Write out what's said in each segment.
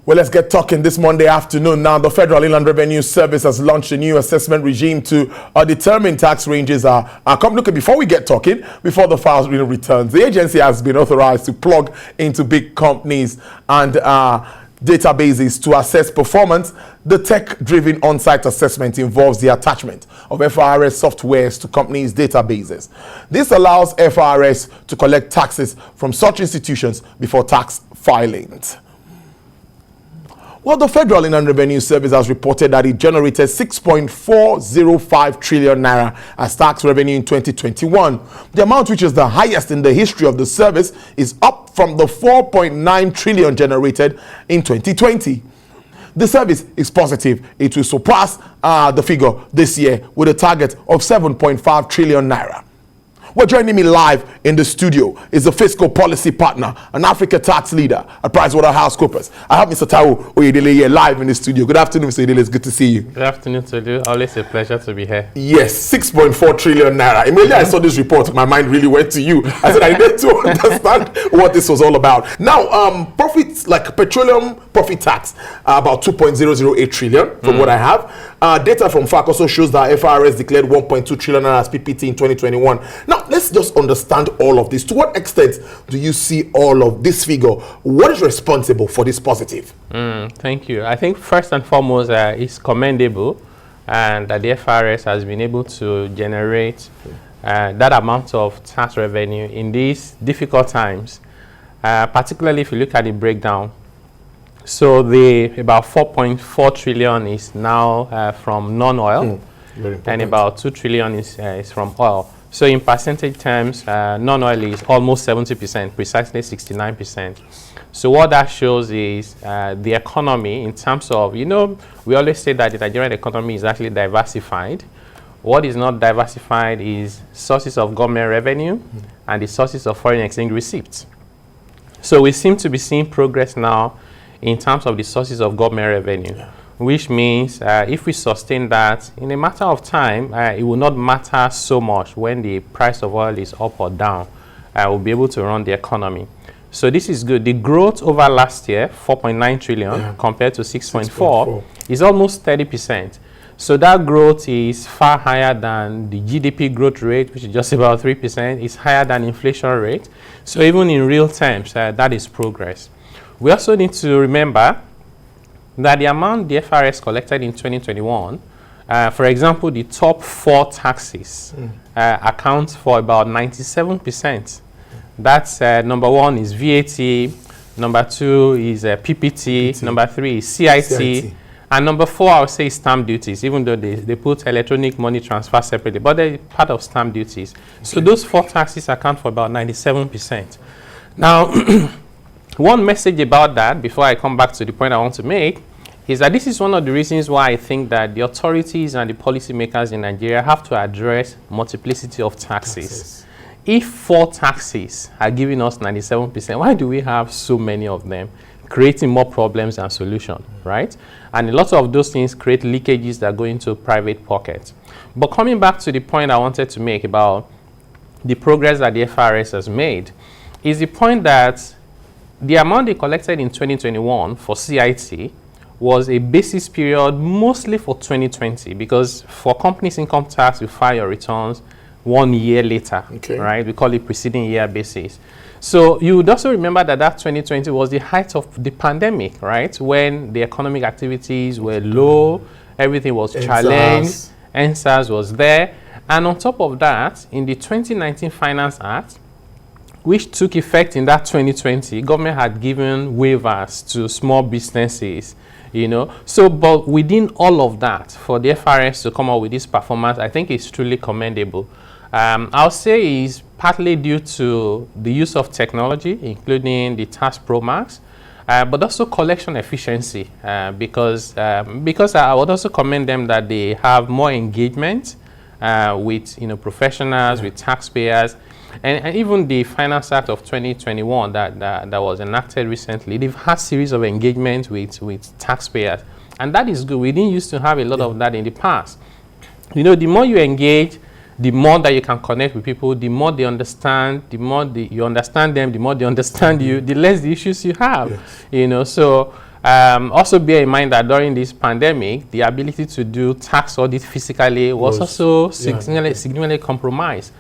Well, let's get talking this Monday afternoon. Now, the Federal Inland Revenue Service has launched a new assessment regime to determine tax ranges. Look, before we get talking, before the files returns, the agency has been authorized to plug into big companies and databases to assess performance. The tech-driven on-site assessment involves the attachment of FIRS softwares to companies' databases. This allows FIRS to collect taxes from such institutions before tax filings. Well, the Federal Inland Revenue Service has reported that it generated 6.405 trillion naira as tax revenue in 2021. The amount, which is the highest in the history of the service, is up from the 4.9 trillion generated in 2020. The service is positive it will surpass the figure this year with a target of 7.5 trillion naira. Well, joining me live in the studio is the fiscal policy partner, an Africa tax leader at PricewaterhouseCoopers. I have Mr. Taiwo Oyedele here live in the studio. Good afternoon, Mr. Oyedele. It's good to see you. Good afternoon to you. Always a pleasure to be here. Yes, 6.4 trillion naira. Immediately I saw this report, my mind really went to you. I said I need to understand what this was all about. Now, profits like petroleum profit tax, about 2.008 trillion from what I have. Data from FAC also shows that FIRS declared 1.2 trillion naira as PPT in 2021. Now, let's just understand all of this. To what extent do you see all of this figure? What is responsible for this positive? Thank you. I think first and foremost, it's commendable and that the FIRS has been able to generate that amount of tax revenue in these difficult times, particularly if you look at the breakdown. So the about 4.4 trillion is now from non-oil, and about 2 trillion is from oil. So in percentage terms, non-oil is almost 70%, precisely 69%. So what that shows is the economy in terms of, we always say that the Nigerian economy is actually diversified. What is not diversified is sources of government revenue and the sources of foreign exchange receipts. So we seem to be seeing progress now in terms of the sources of government revenue. Which means if we sustain that, in a matter of time, it will not matter so much when the price of oil is up or down. We'll be able to run the economy. So this is good. The growth over last year, 4.9 trillion compared to 6.4, is almost 30%. So that growth is far higher than the GDP growth rate, which is just about 3%. It's higher than inflation rate. So even in real terms, that is progress. We also need to remember that the amount the FIRS collected in 2021, for example, the top 4 taxes account for about 97%. That's number 1 is VAT, number 2 is PPT, number 3 is CIT, and number 4 I would say is stamp duties, even though they put electronic money transfer separately, but they're part of stamp duties. So those 4 taxes account for about 97%. Now, one message about that, before I come back to the point I want to make, is that this is one of the reasons why I think that the authorities and the policymakers in Nigeria have to address multiplicity of taxes. If 4 taxes are giving us 97%, why do we have so many of them, creating more problems than solutions, right? And a lot of those things create leakages that go into private pockets. But coming back to the point I wanted to make about the progress that the FIRS has made, is the point that the amount they collected in 2021 for CIT was a basis period mostly for 2020, because for companies income tax, you file your returns 1 year later, right? We call it preceding year basis. So you would also remember that 2020 was the height of the pandemic, right? When the economic activities were low, everything was challenged, NSAS was there. And on top of that, in the 2019 Finance Act, which took effect in that 2020, government had given waivers to small businesses, So, but within all of that, for the FIRS to come up with this performance, I think it's truly commendable. I'll say is partly due to the use of technology, including the Tax Pro Max, but also collection efficiency, because I would also commend them that they have more engagement with professionals, with taxpayers. And even the Finance Act of 2021 that was enacted recently, they've had a series of engagements with taxpayers. And that is good. We didn't used to have a lot of that in the past. The more you engage, the more that you can connect with people, the more they understand, you understand them, the more they understand you, the less the issues you have. So Also bear in mind that during this pandemic, the ability to do tax audit physically was also significantly compromised.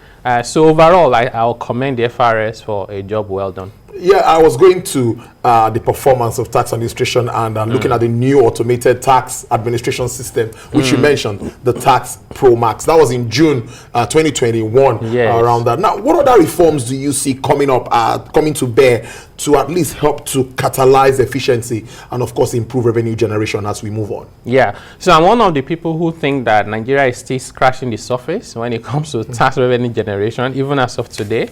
So overall, I'll commend the FIRS for a job well done. Yeah, I was going to the performance of tax administration and looking at the new automated tax administration system, which you mentioned, the Tax Pro Max. That was in June 2021, around that. Now, what other reforms do you see coming up, coming to bear to at least help to catalyze efficiency and, of course, improve revenue generation as we move on? Yeah, so I'm one of the people who think that Nigeria is still scratching the surface when it comes to tax revenue generation, even as of today.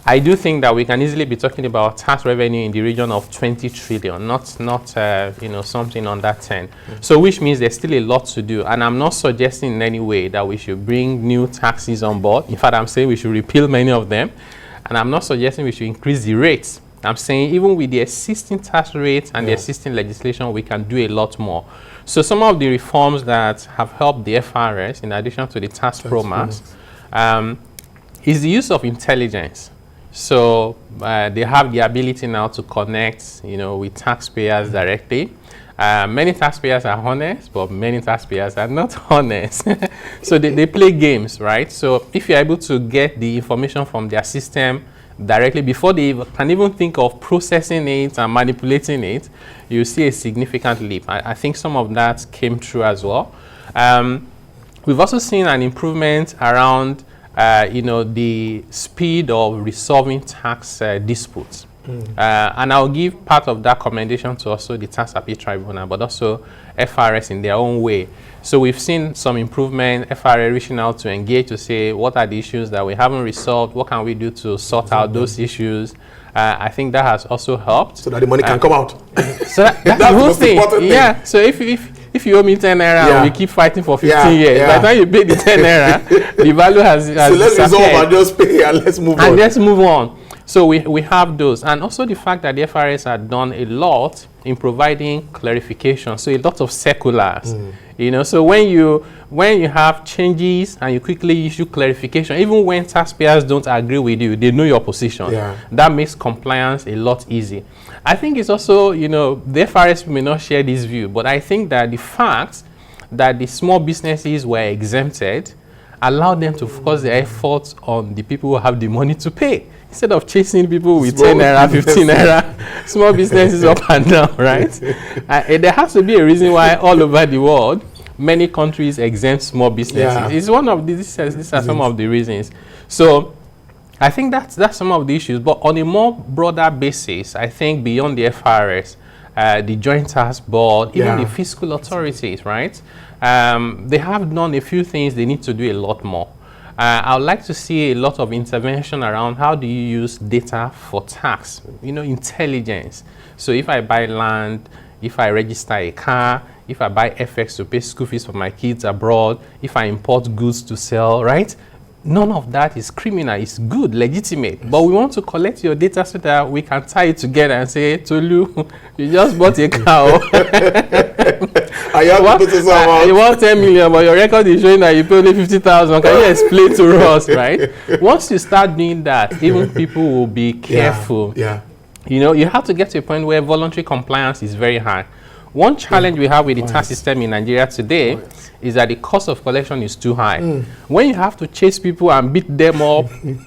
I do think that we can easily be talking about tax revenue in the region of 20 trillion, not something on that 10. So which means there's still a lot to do. And I'm not suggesting in any way that we should bring new taxes on board. In fact, I'm saying we should repeal many of them. And I'm not suggesting we should increase the rates. I'm saying even with the existing tax rates and the existing legislation, we can do a lot more. So some of the reforms that have helped the FIRS, in addition to the Tax Pro Max, is the use of intelligence. So they have the ability now to connect, with taxpayers directly. Many taxpayers are honest, but many taxpayers are not honest. So they play games, right? So if you're able to get the information from their system directly before they can even think of processing it and manipulating it, you see a significant leap. I think some of that came true as well. We've also seen an improvement around the speed of resolving tax disputes. And I'll give part of that commendation to also the Tax Appeal Tribunal, but also FIRS in their own way. So we've seen some improvement, FIRS reaching out to engage to say, what are the issues that we haven't resolved? What can we do to sort out those issues? I think that has also helped. So that the money can come out. So that's the whole thing. Yeah, so if you owe me 10 naira and we keep fighting for 15 years, by the time you pay the 10 naira, the value has so let's resolve and just pay and let's move on. And let's move on. So we have those. And also the fact that the FIRS had done a lot in providing clarification. So a lot of circulars. So when you have changes and you quickly issue clarification, even when taxpayers don't agree with you, they know your position. That makes compliance a lot easy. I think it's also, the FIRS may not share this view, but I think that the fact that the small businesses were exempted allowed them to focus their efforts on the people who have the money to pay. Instead of chasing people with 10 naira, 15 naira, small businesses up and down, right? There has to be a reason why all over the world, many countries exempt small businesses. It's one of these are some of the reasons. So I think that's some of the issues. But on a more broader basis, I think beyond the FIRS, the Joint Tax Board, even the fiscal authorities, right? They have done a few things. They need to do a lot more. I would like to see a lot of intervention around how do you use data for tax, intelligence. So if I buy land, if I register a car, if I buy FX to pay school fees for my kids abroad, if I import goods to sell, right? None of that is criminal. It's good, legitimate. But we want to collect your data so that we can tie it together and say, Tolu, you just bought a car. You want 10 million, but your record is showing that you pay only 50,000. Can you explain to us, right? Once you start doing that, even people will be careful. You have to get to a point where voluntary compliance is very high. One challenge we have with the tax system in Nigeria today is that the cost of collection is too high. When you have to chase people and beat them up,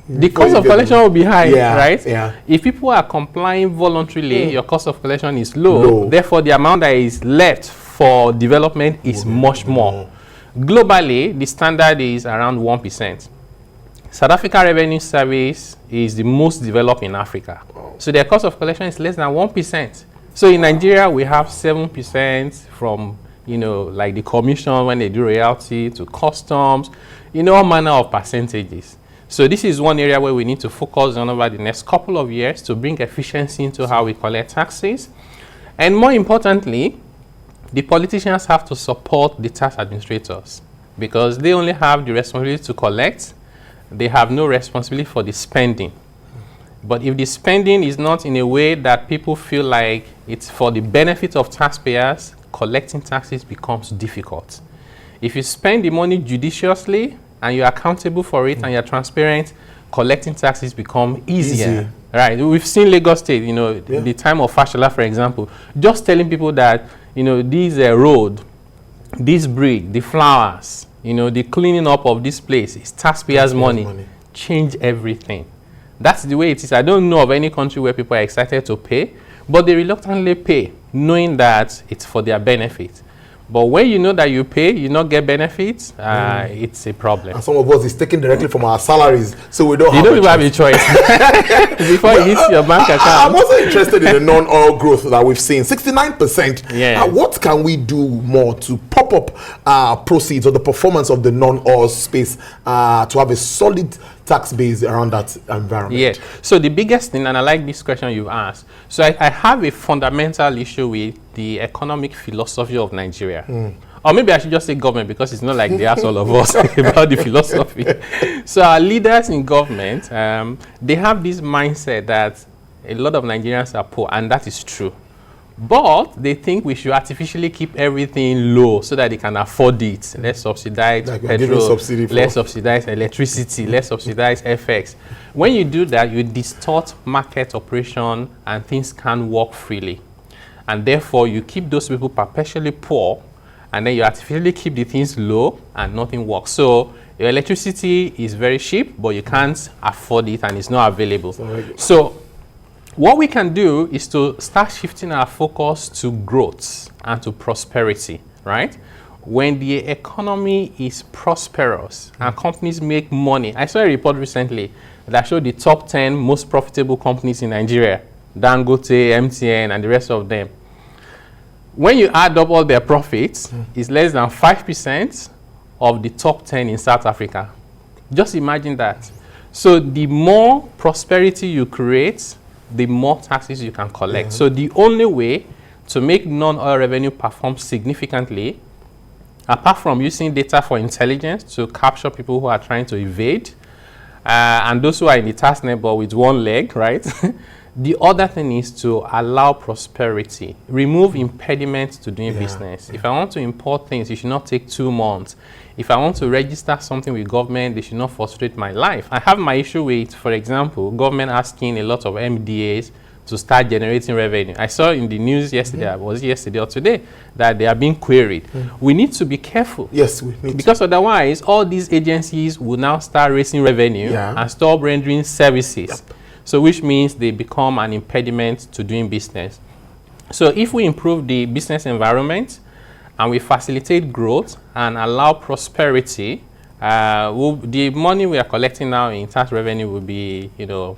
the cost of collection will be high, right? If people are complying voluntarily, your cost of collection is low. Therefore, the amount that is left for development is much more. Globally, the standard is around 1%. South Africa Revenue Service is the most developed in Africa. So their cost of collection is less than 1%. So in Nigeria, we have 7% from, like the commission when they do royalty to customs, all manner of percentages. So this is one area where we need to focus on over the next couple of years to bring efficiency into how we collect taxes. And more importantly, the politicians have to support the tax administrators because they only have the responsibility to collect. They have no responsibility for the spending. But if the spending is not in a way that people feel like it's for the benefit of taxpayers, collecting taxes becomes difficult. If you spend the money judiciously and you're accountable for it and you're transparent, collecting taxes become easier. Right, we've seen Lagos State, you know, the time of Fashola, for example, just telling people that, you know, this road, this bridge, the flowers, you know, the cleaning up of this place is taxpayers' money. Change everything. That's the way it is. I don't know of any country where people are excited to pay, but they reluctantly pay, knowing that it's for their benefit. But when you know that you pay, you not get benefits, it's a problem. And some of us is taken directly from our salaries, so we don't have a choice. Before it hits your bank account. I'm also interested in the non-oil growth that we've seen, 69%. Yeah. What can we do more to pop up proceeds or the performance of the non-oil space to have a solid tax base around that environment? Yeah. So the biggest thing, and I like this question you've asked. So I have a fundamental issue with the economic philosophy of Nigeria. Or maybe I should just say government, because it's not like they ask all of us about the philosophy. So our leaders in government, they have this mindset that a lot of Nigerians are poor, and that is true. But they think we should artificially keep everything low so that they can afford it. Let's subsidize petrol, let's subsidize electricity, let's subsidize FX. When you do that, you distort market operation and things can't work freely. And therefore, you keep those people perpetually poor, and then you artificially keep the things low and nothing works. So your electricity is very cheap, but you can't afford it and it's not available. So what we can do is to start shifting our focus to growth and to prosperity, right? When the economy is prosperous and companies make money. I saw a report recently that showed the top 10 most profitable companies in Nigeria, Dangote, MTN, and the rest of them. When you add up all their profits, it's less than 5% of the top 10 in South Africa. Just imagine that. So the more prosperity you create, the more taxes you can collect. So the only way to make non-oil revenue perform significantly, apart from using data for intelligence to capture people who are trying to evade, and those who are in the tax net but with one leg, right? The other thing is to allow prosperity, remove impediments to doing business. If I want to import things, it should not take 2 months. If I want to register something with government, they should not frustrate my life. I have my issue with, for example, government asking a lot of MDAs to start generating revenue. I saw in the news yesterday, was it yesterday or today, that they are being queried. We need to be careful. Yes, we need because otherwise, all these agencies will now start raising revenue and stop rendering services. So which means they become an impediment to doing business. So if we improve the business environment and we facilitate growth and allow prosperity, the money we are collecting now in tax revenue will be, you know,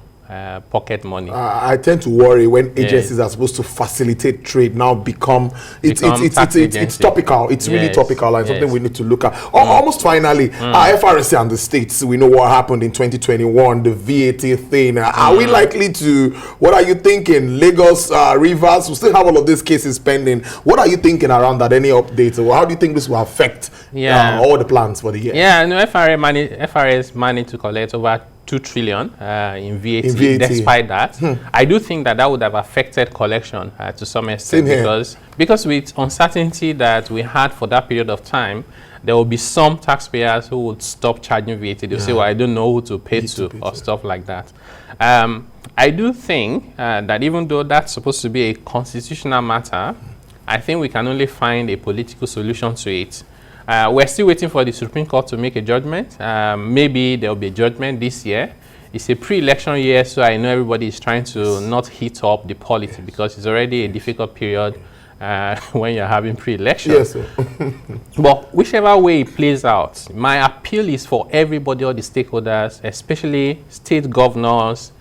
pocket money. I tend to worry when agencies are supposed to facilitate trade now become it's topical. It's really topical and something we need to look at. Almost finally, FRC and the states, we know what happened in 2021, the VAT thing. Are we likely to, what are you thinking? Lagos, Rivers, we still have all of these cases pending. What are you thinking around that? Any updates? Or how do you think this will affect all the plans for the year? Yeah, no, FRS managed to collect over 2 trillion in VAT. Despite that, I do think that would have affected collection to some extent because with uncertainty that we had for that period of time, there will be some taxpayers who would stop charging VAT. They'll say, well, I don't know who to pay to or stuff like that. I do think that even though that's supposed to be a constitutional matter, I think we can only find a political solution to it. We're still waiting for the Supreme Court to make a judgment. Maybe there will be a judgment this year. It's a pre-election year, so I know everybody is trying to not heat up the politics because it's already a difficult period when you're having pre-election. Yes, but whichever way it plays out, my appeal is for everybody, all the stakeholders, especially state governors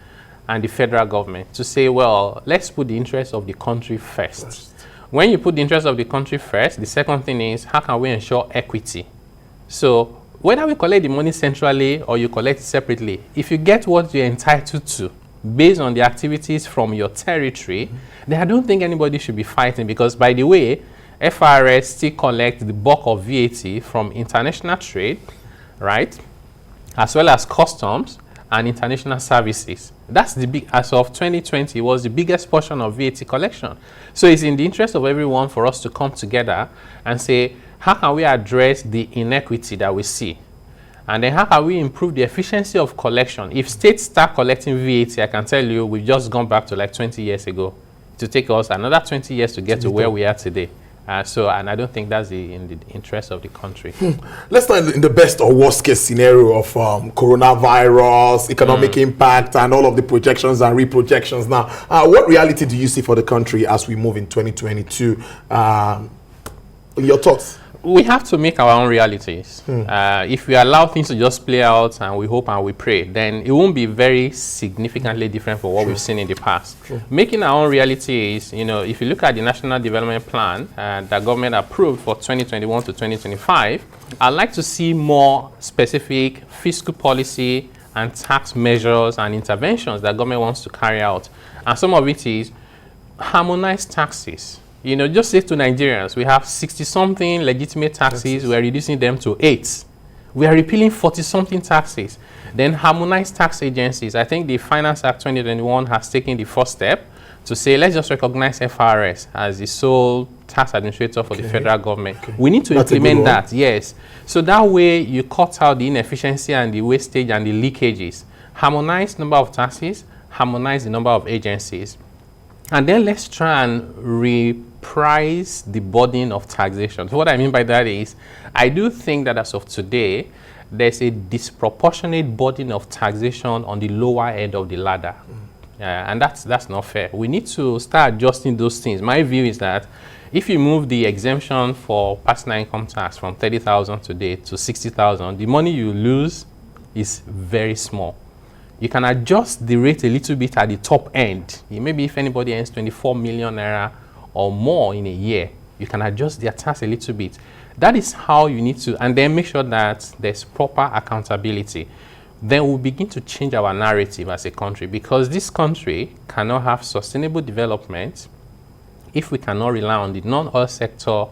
and the federal government, to say, well, let's put the interests of the country first. When you put the interest of the country first, the second thing is, how can we ensure equity? So whether we collect the money centrally or you collect it separately, if you get what you're entitled to based on the activities from your territory, then I don't think anybody should be fighting because, by the way, FIRS still collects the bulk of VAT from international trade, right, as well as customs and international services. That's the big, as of 2020, was the biggest portion of VAT collection. So it's in the interest of everyone for us to come together and say, how can we address the inequity that we see? And then how can we improve the efficiency of collection? If states start collecting VAT, I can tell you we've just gone back to like 20 years ago. To take us another 20 years to get to where we are today. And I don't think that's in the interest of the country. Let's start in the best or worst case scenario of coronavirus, economic impact, and all of the projections and reprojections. Now, what reality do you see for the country as we move in 2022? Your thoughts? We have to make our own realities. If we allow things to just play out and we hope and we pray, then it won't be very significantly different from what we've seen in the past. Making our own reality is, if you look at the National Development Plan that government approved for 2021 to 2025, I'd like to see more specific fiscal policy and tax measures and interventions that government wants to carry out. And some of it is harmonized taxes. Just say to Nigerians, we have 60-something legitimate taxes. We are reducing them to 8. We are repealing 40-something taxes. Then harmonized tax agencies. I think the Finance Act 2021 has taken the first step to say, let's just recognize FIRS as the sole tax administrator for the federal government. We need to implement that, yes. So that way you cut out the inefficiency and the wastage and the leakages. Harmonize number of taxes, harmonize the number of agencies. And then let's try and reprise the burden of taxation. So what I mean by that is, I do think that as of today, there's a disproportionate burden of taxation on the lower end of the ladder. And that's not fair. We need to start adjusting those things. My view is that if you move the exemption for personal income tax from 30,000 today to 60,000, the money you lose is very small. You can adjust the rate a little bit at the top end. Maybe if anybody earns 24 million naira or more in a year, you can adjust their tax a little bit. That is how you need to, and then make sure that there's proper accountability. Then we'll begin to change our narrative as a country, because this country cannot have sustainable development if we cannot rely on the non-oil sector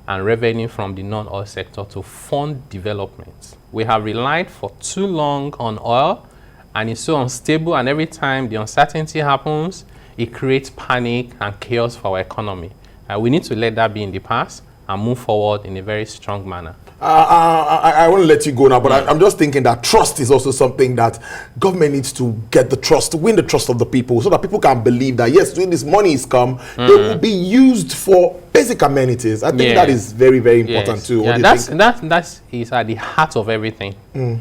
and revenue from the non-oil sector to fund development. We have relied for too long on oil, and it's so unstable, and every time the uncertainty happens, it creates panic and chaos for our economy. We need to let that be in the past and move forward in a very strong manner. I want to let you go now, but I'm just thinking that trust is also something that government needs to get the trust, to win the trust of the people, so that people can believe that, yes, when this money is come, they will be used for basic amenities. I think that is very, very important too. That is at the heart of everything,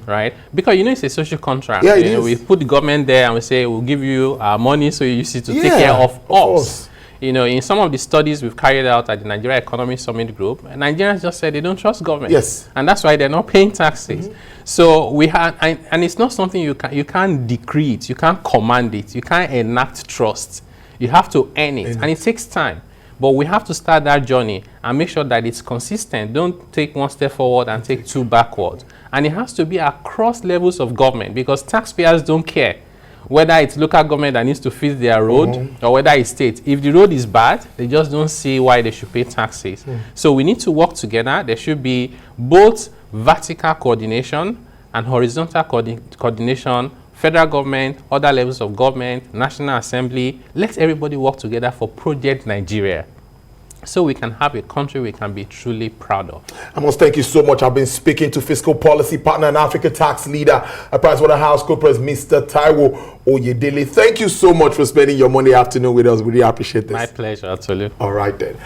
right? Because it's a social contract. We put the government there and we say, we'll give you our money so you use it to take care of us. In some of the studies we've carried out at the Nigeria Economic Summit Group, Nigerians just said they don't trust government. Yes. And that's why they're not paying taxes. So we have, and it's not something you can't decree it, you can't command it, you can't enact trust. You have to earn it, and it takes time. But we have to start that journey and make sure that it's consistent. Don't take one step forward and take two backward. And it has to be across levels of government, because taxpayers don't care whether it's local government that needs to fix their road or whether it's state. If the road is bad, they just don't see why they should pay taxes. So we need to work together. There should be both vertical coordination and horizontal coordination, federal government, other levels of government, National Assembly. Let everybody work together for Project Nigeria, so we can have a country we can be truly proud of. I must thank you so much. I've been speaking to fiscal policy partner and Africa tax leader at PricewaterhouseCoopers, Mr. Taiwo Oyedele. Thank you so much for spending your Monday afternoon with us. We really appreciate this. My pleasure, absolutely. All right then.